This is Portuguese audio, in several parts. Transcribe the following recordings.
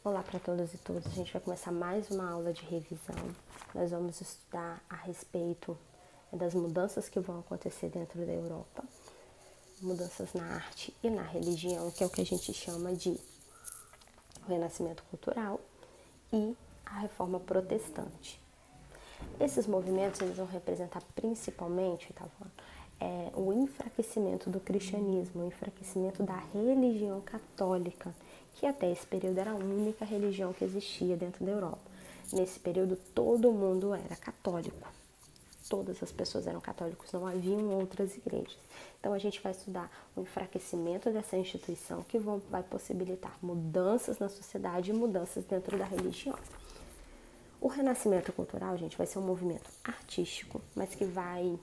Olá para todas e todos, a gente vai começar mais uma aula de revisão. Nós vamos estudar a respeito das mudanças que vão acontecer dentro da Europa, mudanças na arte e na religião, que é o que a gente chama de Renascimento Cultural e a Reforma Protestante. Esses movimentos eles vão representar principalmente, o enfraquecimento do cristianismo, o enfraquecimento da religião católica, que até esse período era a única religião que existia dentro da Europa. Nesse período todo mundo era católico, todas as pessoas eram católicos, não haviam outras igrejas. Então a gente vai estudar o enfraquecimento dessa instituição que vai possibilitar mudanças na sociedade e mudanças dentro da religião. O Renascimento Cultural, gente, vai ser um movimento artístico, mas que vai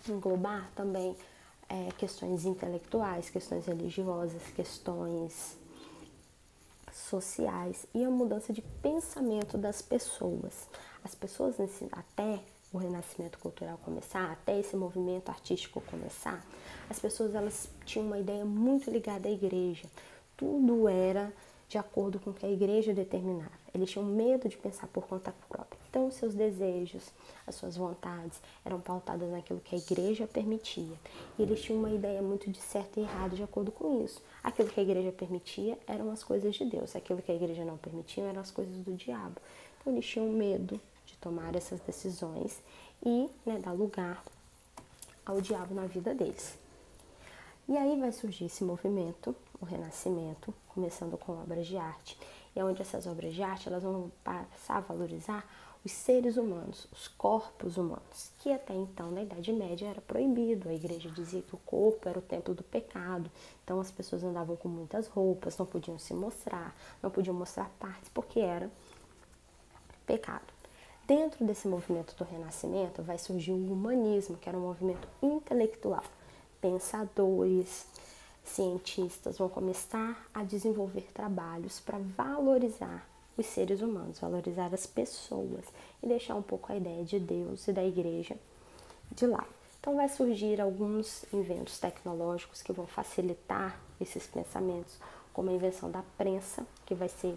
englobar também questões intelectuais, questões religiosas, questões sociais e a mudança de pensamento das pessoas. As pessoas, até o Renascimento Cultural começar, até esse movimento artístico começar, as pessoas elas tinham uma ideia muito ligada à igreja. Tudo era de acordo com o que a igreja determinava. Eles tinham medo de pensar por conta própria. Então, os seus desejos, as suas vontades eram pautadas naquilo que a igreja permitia. E eles tinham uma ideia muito de certo e errado de acordo com isso. Aquilo que a igreja permitia eram as coisas de Deus. Aquilo que a igreja não permitia eram as coisas do diabo. Então, eles tinham medo de tomar essas decisões e dar lugar ao diabo na vida deles. E aí vai surgir esse movimento, o Renascimento, começando com obras de arte. E é onde essas obras de arte elas vão passar a valorizar os seres humanos, os corpos humanos, que até então, na Idade Média, era proibido. A igreja dizia que o corpo era o templo do pecado. Então as pessoas andavam com muitas roupas, não podiam se mostrar, não podiam mostrar partes, porque era pecado. Dentro desse movimento do Renascimento vai surgir o humanismo, que era um movimento intelectual. Pensadores, cientistas vão começar a desenvolver trabalhos para valorizar os seres humanos, valorizar as pessoas e deixar um pouco a ideia de Deus e da igreja de lado. Então vai surgir alguns inventos tecnológicos que vão facilitar esses pensamentos, como a invenção da prensa, que vai ser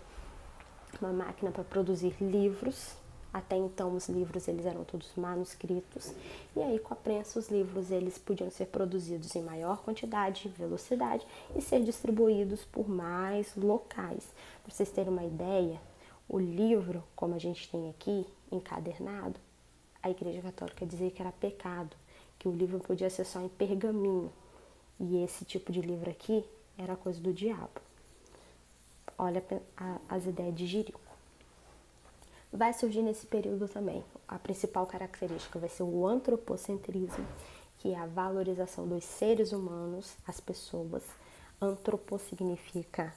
uma máquina para produzir livros. Até então os livros eles eram todos manuscritos e aí com a prensa os livros eles podiam ser produzidos em maior quantidade, velocidade e ser distribuídos por mais locais. Para vocês terem uma ideia, o livro, como a gente tem aqui, encadernado, a Igreja Católica dizia que era pecado, que o livro podia ser só em pergaminho e esse tipo de livro aqui era coisa do diabo. Olha as ideias de Jerico. Vai surgir nesse período também. A principal característica vai ser o antropocentrismo, que é a valorização dos seres humanos, as pessoas. Antropo significa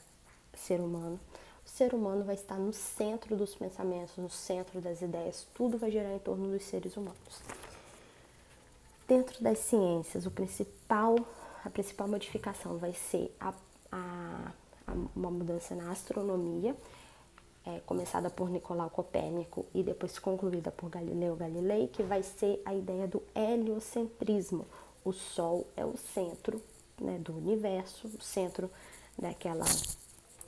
ser humano. O ser humano vai estar no centro dos pensamentos, no centro das ideias. Tudo vai girar em torno dos seres humanos. Dentro das ciências, a principal modificação vai ser uma mudança na astronomia, começada por Nicolau Copérnico e depois concluída por Galileu Galilei, que vai ser a ideia do heliocentrismo. O Sol é o centro do universo, o centro daquela...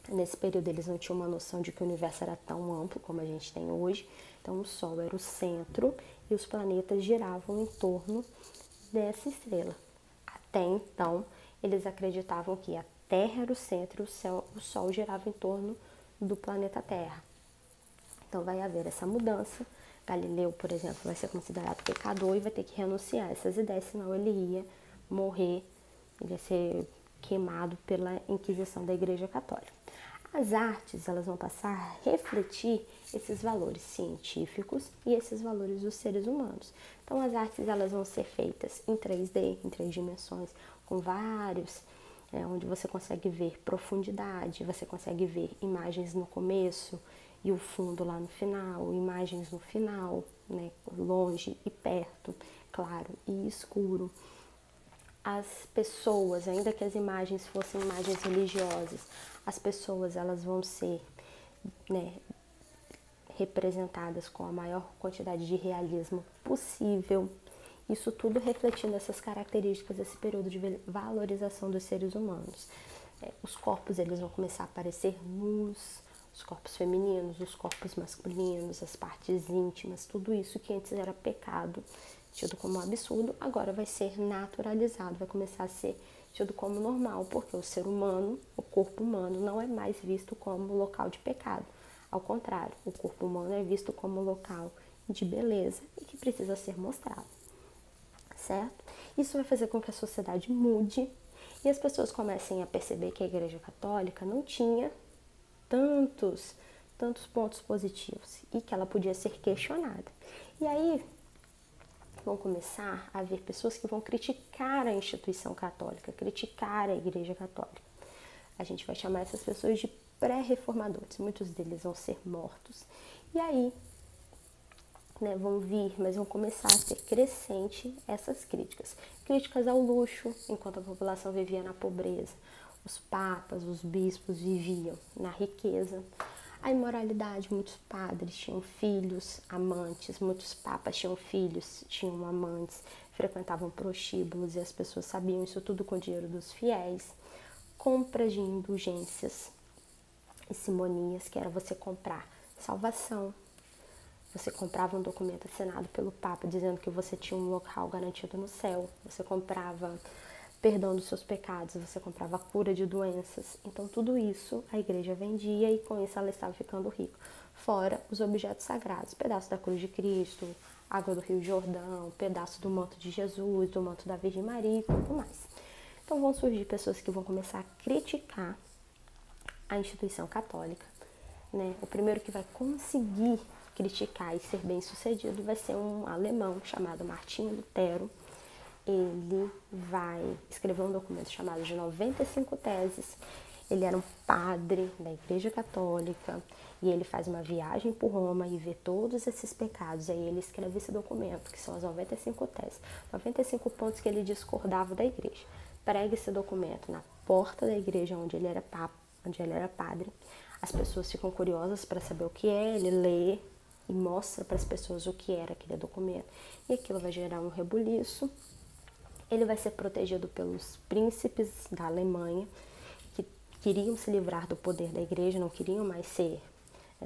Nesse período eles não tinham uma noção de que o universo era tão amplo como a gente tem hoje. Então o Sol era o centro e os planetas giravam em torno dessa estrela. Até então eles acreditavam que a Terra era o centro e o Sol girava em torno do planeta Terra. Então vai haver essa mudança. Galileu, por exemplo, vai ser considerado pecador e vai ter que renunciar a essas ideias, senão ele ia morrer, ele ia ser queimado pela Inquisição da Igreja Católica. As artes, elas vão passar a refletir esses valores científicos e esses valores dos seres humanos. Então as artes, elas vão ser feitas em 3D, em 3 dimensões, com vários... onde você consegue ver profundidade, você consegue ver imagens no começo e o fundo lá no final, imagens no final, longe e perto, claro e escuro. As pessoas, ainda que as imagens fossem imagens religiosas, as pessoas elas vão ser representadas com a maior quantidade de realismo possível. Isso tudo refletindo essas características desse período de valorização dos seres humanos. Os corpos eles vão começar a aparecer nus, os corpos femininos, os corpos masculinos, as partes íntimas, tudo isso que antes era pecado, tido como um absurdo, agora vai ser naturalizado, vai começar a ser tido como normal, porque o ser humano, o corpo humano, não é mais visto como local de pecado. Ao contrário, o corpo humano é visto como local de beleza e que precisa ser mostrado, certo? Isso vai fazer com que a sociedade mude e as pessoas comecem a perceber que a Igreja Católica não tinha tantos pontos positivos e que ela podia ser questionada. E aí vão começar a haver pessoas que vão criticar a instituição católica, criticar a Igreja Católica. A gente vai chamar essas pessoas de pré-reformadores. Muitos deles vão ser mortos. E aí, vão vir, mas vão começar a ser crescente essas críticas. Críticas ao luxo, enquanto a população vivia na pobreza. Os papas, os bispos viviam na riqueza. A imoralidade, muitos padres tinham filhos, amantes, muitos papas tinham filhos, tinham amantes, frequentavam prostíbulos e as pessoas sabiam isso tudo com o dinheiro dos fiéis. Compras de indulgências e simonias, que era você comprar salvação. Você comprava um documento assinado pelo Papa dizendo que você tinha um local garantido no céu. Você comprava perdão dos seus pecados, você comprava cura de doenças. Então tudo isso a igreja vendia e com isso ela estava ficando rica. Fora os objetos sagrados, pedaço da cruz de Cristo, água do Rio Jordão, pedaço do manto de Jesus, do manto da Virgem Maria e tudo mais. Então vão surgir pessoas que vão começar a criticar a instituição católica, O primeiro que vai conseguir criticar e ser bem sucedido vai ser um alemão chamado Martinho Lutero. Ele vai escrever um documento chamado de 95 teses. Ele era um padre da Igreja Católica e ele faz uma viagem por Roma e vê todos esses pecados. Aí ele escreve esse documento, que são as 95 teses, 95 pontos que ele discordava da igreja. Prega esse documento na porta da igreja onde ele era papa, onde ele era padre. As pessoas ficam curiosas para saber o que é, ele lê e mostra para as pessoas o que era aquele documento. E aquilo vai gerar um rebuliço. Ele vai ser protegido pelos príncipes da Alemanha, que queriam se livrar do poder da igreja, não queriam mais ser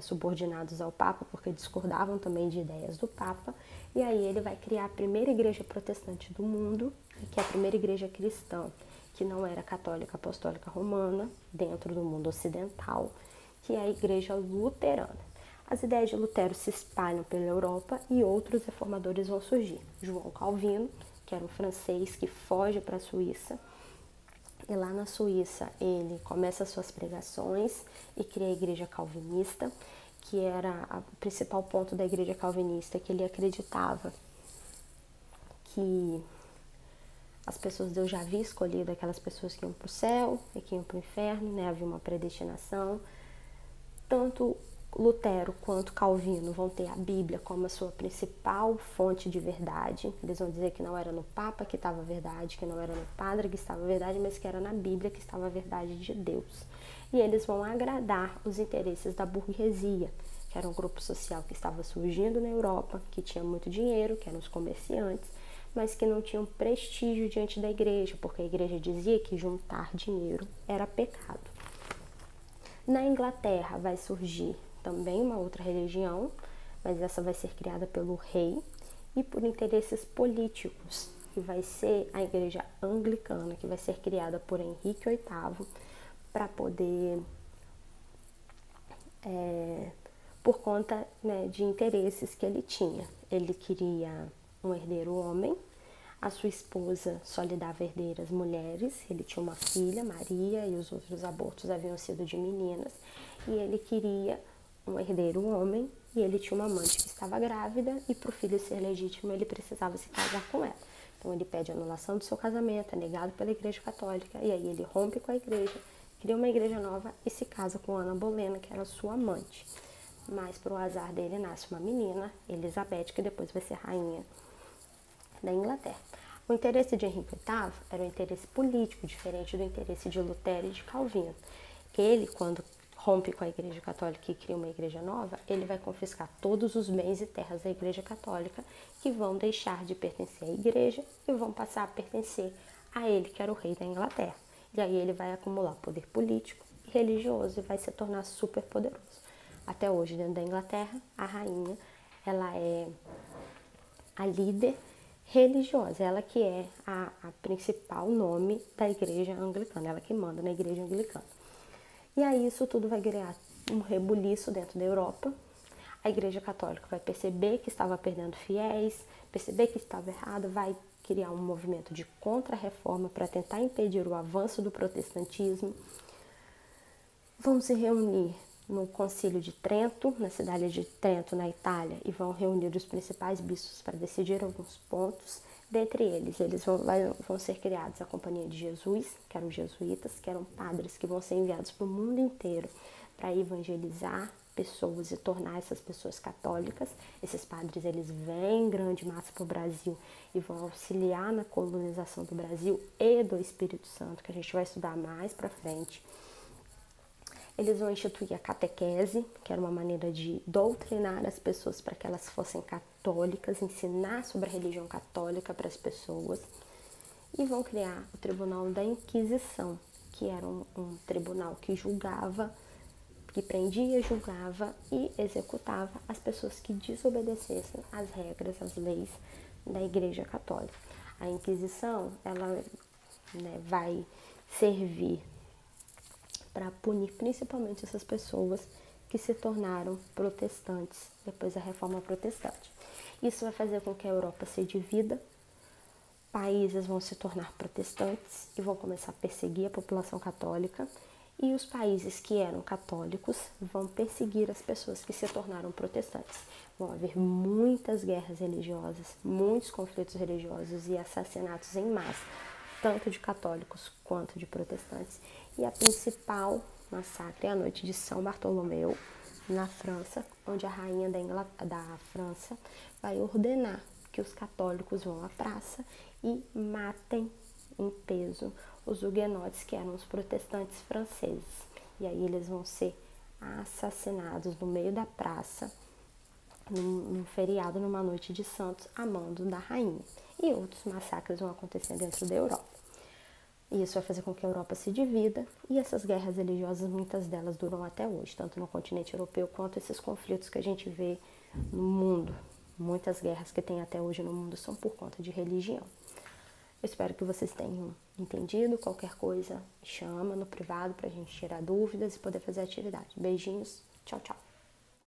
subordinados ao Papa, porque discordavam também de ideias do Papa. E aí ele vai criar a primeira igreja protestante do mundo, que é a primeira igreja cristã, que não era católica apostólica romana, dentro do mundo ocidental, que é a igreja luterana. As ideias de Lutero se espalham pela Europa e outros reformadores vão surgir. João Calvino, que era um francês que foge para a Suíça, e lá na Suíça ele começa suas pregações e cria a igreja calvinista, que era o principal ponto da igreja calvinista, que ele acreditava que as pessoas, Deus já havia escolhido aquelas pessoas que iam para o céu e que iam para o inferno, havia uma predestinação. Tanto Lutero quanto Calvino vão ter a Bíblia como a sua principal fonte de verdade. Eles vão dizer que não era no Papa que estava a verdade, que não era no padre que estava a verdade, mas que era na Bíblia que estava a verdade de Deus. E eles vão agradar os interesses da burguesia, que era um grupo social que estava surgindo na Europa, que tinha muito dinheiro, que eram os comerciantes, mas que não tinham prestígio diante da igreja, porque a igreja dizia que juntar dinheiro era pecado. Na Inglaterra vai surgir também uma outra religião, mas essa vai ser criada pelo rei e por interesses políticos, que vai ser a igreja anglicana, que vai ser criada por Henrique VIII para poder, por conta de interesses que ele tinha. Ele queria um herdeiro homem, a sua esposa só lhe dava herdeiras mulheres, ele tinha uma filha, Maria, e os outros abortos haviam sido de meninas, e ele queria um herdeiro homem, e ele tinha uma amante que estava grávida, e para o filho ser legítimo ele precisava se casar com ela. Então ele pede a anulação do seu casamento, é negado pela Igreja Católica, e aí ele rompe com a igreja, cria uma igreja nova e se casa com Ana Bolena, que era sua amante. Mas para o azar dele nasce uma menina, Elizabeth, que depois vai ser rainha da Inglaterra. O interesse de Henrique VIII era um interesse político, diferente do interesse de Lutero e de Calvino. Ele, quando rompe com a Igreja Católica e cria uma igreja nova, ele vai confiscar todos os bens e terras da Igreja Católica, que vão deixar de pertencer à igreja e vão passar a pertencer a ele, que era o rei da Inglaterra. E aí ele vai acumular poder político e religioso e vai se tornar super poderoso. Até hoje, dentro da Inglaterra, a rainha, ela é a líder religiosa, ela que é a principal nome da igreja anglicana, ela que manda na igreja anglicana. E aí isso tudo vai criar um rebuliço dentro da Europa. A igreja católica vai perceber que estava perdendo fiéis, perceber que estava errado, vai criar um movimento de contra-reforma para tentar impedir o avanço do protestantismo. Vão se reunir no Concílio de Trento, na cidade de Trento, na Itália, e vão reunir os principais bispos para decidir alguns pontos. Dentre eles, vão ser criados a Companhia de Jesus, que eram jesuítas, que eram padres que vão ser enviados para o mundo inteiro para evangelizar pessoas e tornar essas pessoas católicas. Esses padres, eles vêm em grande massa para o Brasil e vão auxiliar na colonização do Brasil e do Espírito Santo, que a gente vai estudar mais para frente. Eles vão instituir a catequese, que era uma maneira de doutrinar as pessoas para que elas fossem católicas, ensinar sobre a religião católica para as pessoas. E vão criar o Tribunal da Inquisição, que era um tribunal que julgava, que prendia, julgava e executava as pessoas que desobedecessem às regras, às leis da Igreja Católica. A Inquisição, ela vai servir para punir principalmente essas pessoas que se tornaram protestantes depois da Reforma Protestante. Isso vai fazer com que a Europa se divida, países vão se tornar protestantes e vão começar a perseguir a população católica, e os países que eram católicos vão perseguir as pessoas que se tornaram protestantes. Vão haver muitas guerras religiosas, muitos conflitos religiosos e assassinatos em massa, tanto de católicos quanto de protestantes. E a principal massacre é a noite de São Bartolomeu, na França, onde a rainha da França vai ordenar que os católicos vão à praça e matem em peso os huguenotes, que eram os protestantes franceses. E aí eles vão ser assassinados no meio da praça, num feriado, numa noite de santos, a mando da rainha. E outros massacres vão acontecer dentro da Europa. E isso vai fazer com que a Europa se divida, e essas guerras religiosas, muitas delas duram até hoje, tanto no continente europeu quanto esses conflitos que a gente vê no mundo. Muitas guerras que tem até hoje no mundo são por conta de religião. Eu espero que vocês tenham entendido. Qualquer coisa, chama no privado para a gente tirar dúvidas e poder fazer atividade. Beijinhos, tchau, tchau.